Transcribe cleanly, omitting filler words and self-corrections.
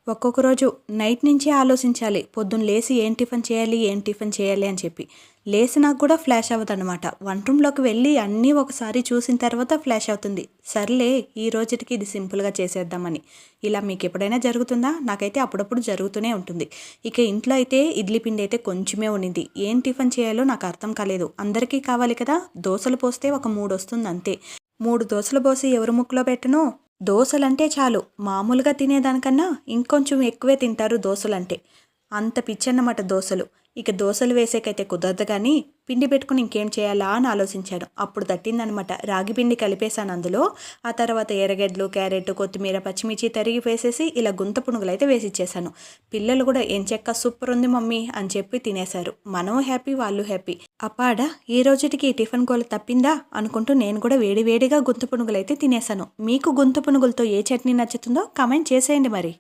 ఒక్కొక్క రోజు నైట్ నుంచే ఆలోచించాలి. పొద్దున్న లేసి ఏం టిఫిన్ చేయాలి అని చెప్పి. లేసినాక కూడా ఫ్లాష్ అవ్వదనమాట. వంట రూమ్‌లోకి వెళ్ళి అన్నీ ఒకసారి చూసిన తర్వాత ఫ్లాష్ అవుతుంది. సర్లే ఈ రోజుటికి ఇది సింపుల్‌గా చేసేద్దామని. ఇలా మీకెప్పుడైనా జరుగుతుందా? నాకైతే అప్పుడప్పుడు జరుగుతూనే ఉంటుంది. ఇక ఇంట్లో అయితే ఇడ్లీ పిండి అయితే కొంచెమే ఉండింది. ఏం టిఫిన్ చేయాలో నాకు అర్థం కాలేదు. అందరికీ కావాలి కదా! దోసలు పోస్తే ఒక 3 వస్తుంది అంతే. 3 దోసలు పోసి ఎవరి ముక్కులో పెట్టనో దోసలంటే చాలు మామూలుగా తినేదానికన్నా ఇంకొంచెం ఎక్కువే తింటారు దోసలంటే. అంత పిచ్చన్నమాట దోసలు. ఇక దోసలు వేసేకైతే కుదరదు కానీ పిండి పెట్టుకుని ఇంకేం చేయాలా అని ఆలోచించాను. అప్పుడు తట్టిందనమాట. రాగి పిండి కలిపేశాను అందులో. ఆ తర్వాత ఎర్రగడ్డలు, క్యారెట్, కొత్తిమీర, పచ్చిమిర్చి తరిగి వేసేసి ఇలా గుంత పునుగులు అయితే వేసిచ్చేసాను. పిల్లలు కూడా ఎంచక్కా సూపర్ ఉంది మమ్మీ అని చెప్పి తినేశారు. మనం హ్యాపీ, వాళ్ళు హ్యాపీ. అప్పాడా ఈ రోజుటికి ఈ టిఫిన్ గోల తప్పిందా అనుకుంటూ నేను కూడా వేడివేడిగా గుంత పునుగులు అయితే తినేశాను. మీకు గుంత పునుగులతో ఏ చట్నీ నచ్చుతుందో కామెంట్ చేసేయండి మరి.